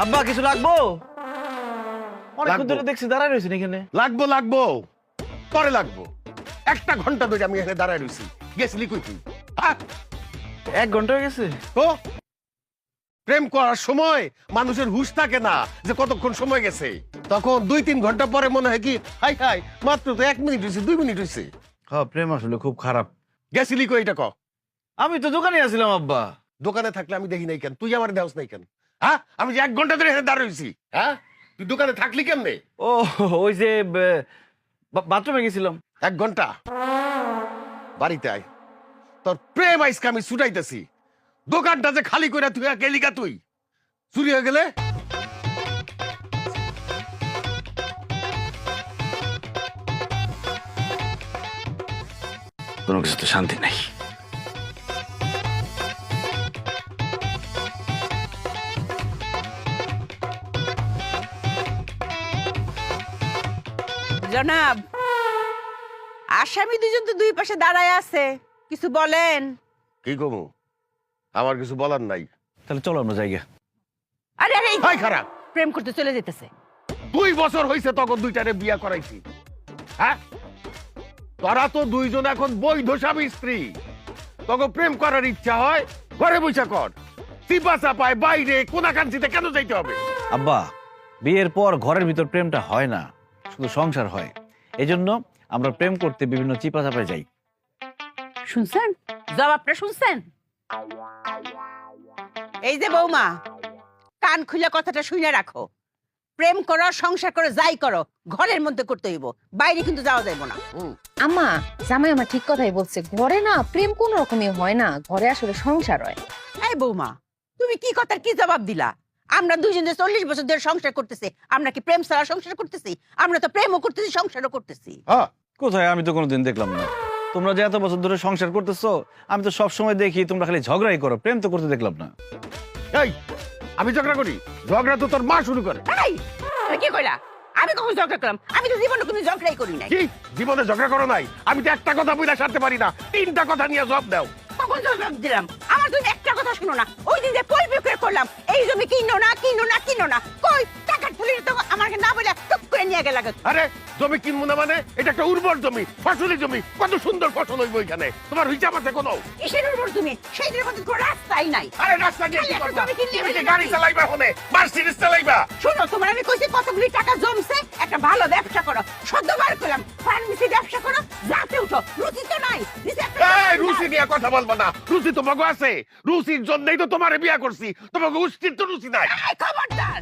আব্বা কিছু লাগবো? অনেকক্ষণ ধরে দেখছি দাঁড়ায় রয়েছেন এখানে। লাগবো পরে লাগবো। 1টা ঘন্টা ধরে আমি এখানে দাঁড়ায় রয়েছি। গেছিলি কই তুই? 1 ঘন্টা হয়ে গেছে। তো প্রেম করার সময় মানুষের হুঁশ থাকে না যে কতক্ষণ সময় গেছে। তখন 2-3 ঘন্টা পরে মনে হয় কি হাই হাই মাত্র তো 1 মিনিট হয়েছে 2 মিনিট হয়েছে। হ্যাঁ প্রেম আসলে খুব খারাপ। গেছিলি কই এটা ক? আমি তো দোকানে আছিলাম আব্বা। দোকানে থাকলে আমি দেখি নাই কেন? তুই আমার দেওস নাই কেন? হ্যাঁ আমি যে 1 ঘন্টা ধরে এখানে দাঁড়ায় রয়েছি। হ্যাঁ তুই দোকানে থাকলি কেমনে? ও ওই যে বাথরুমে গেছিলাম। 1 ঘন্টা বাড়িতে আয়। তোর প্রেম আইসকে আমি ছুটাইতেছি। দোকানটা যে খালি করে তুই গেলিকা তুই চুরি হয়ে গেলে কোনো কিছুতে শান্তি নাই। জনাব, আসামি দুজন তো 2 পাশে দাঁড়ায় আছে, কিছু বলেন। কি কমু? আমার কিছু বলার নাই। তাহলে চলো আমরা জায়গা। আরে আরে ভাই খারাপ। প্রেম করতে চলে যেতেছে। 2 বছর হয়েছে তখন 2টারে বিয়া করাইছি। হ্যাঁ তোরা তো 2 জন এখন বৈধ স্বামী স্ত্রী। তখন প্রেম করার ইচ্ছা হয় ঘরে বসে কর। চিপা চাপায় বাইরে কোনাকাঞ্চিতে কেন যাইতে হবে? আব্বা বিয়ের পর ঘরের ভিতর প্রেমটা হয় না, শুধু সংসার হয়। এজন্য আমরা প্রেম করতে বিভিন্ন চিপা চাপায় যাই। শুনছেন? জবাবটা শুনছেন? এই যে বৌমা, কান খুলে কথাটা শুনে রাখো। প্রেম করো, সংসার করো, যাই করো, ঘরের মধ্যে করতে হইব, বাইরে কিন্তু যাওয়া যাইব না। আম্মা, জামাই আমার ঠিক কথাই বলছে। ঘরে না প্রেম কোন রকমই হয় না, ঘরে আসলে সংসার হয়। এই বৌমা, তুমি কি কথার কি জবাব দিলা? আমরা দুইজন যে 40 বছর ধরে সংসার করতেছি, আমরা কি প্রেম ছাড়া সংসার করতেছি? আমরা তো প্রেমও করতেছি, সংসারও করতেছি। হ্যাঁ কোথায়? আমি তো কোনোদিন দেখলাম না। তোমরা যে এত বছর ধরে সংসার করতেছো, আমি তো সব সময় দেখি তোমরা খালি ঝগড়াই করো, প্রেম তো করতে দেখলাম না। এই আমি ঝগড়া করি? ঝগড়া তো তোর মা শুরু করে। এই, তুমি কি কইলা? আমি কখন ঝগড়া করলাম? আমি তো জীবনে কোনো ঝগড়াই করি নাই। কি জীবনে ঝগড়া করো নাই? আমি তো একটা কথা বইলা সারতে পারি না, 3টা কথা নিয়ে জবাব দাও। কখন জবাব দিলাম? আমার তুমি একটা কথা শুনো না। ওই দিন যে কই বিক্রি করলাম, এই জমি কিনো না কিনো না কিনো না, কই টাকা তুলে তো আমাকে না বলে টুক করে নিয়ে গেল। আরে জমি কিনবো না মানে? এটা একটা উর্বর জমি, ফসলি জমি, কত সুন্দর ফসল হইব এখানে। তোমার হিসাব আছে কোনো? কিসের উপর তুমি? সেই দিনের মধ্যে কোনো রাস্তাই নাই। আরে রাস্তা দিয়ে কি আরে, করবা? জমি কিনলে তুমি কি হবে গাড়ি নাকি? চালাইবা ওখানে? মার্সিডিজ চালাইবা? শোনো, তোমার আমি কইছি কতগুলি টাকা জমছে, একটা ভালো ব্যবসা করো। সদ্যবার করলাম ফার্মেসি ব্যবসা করো, যাতে উঠো। রুচি তো নাই। নিচে একটা এই দোকান রুচি দাও। নিয়ে কথা বলবো না। রুচি তোমাকে আছে, রুচির জন্যই তো তোমারে বিয়া করছি। তোমাকে উচিত তো রুচি নাই। এই, খবরদার।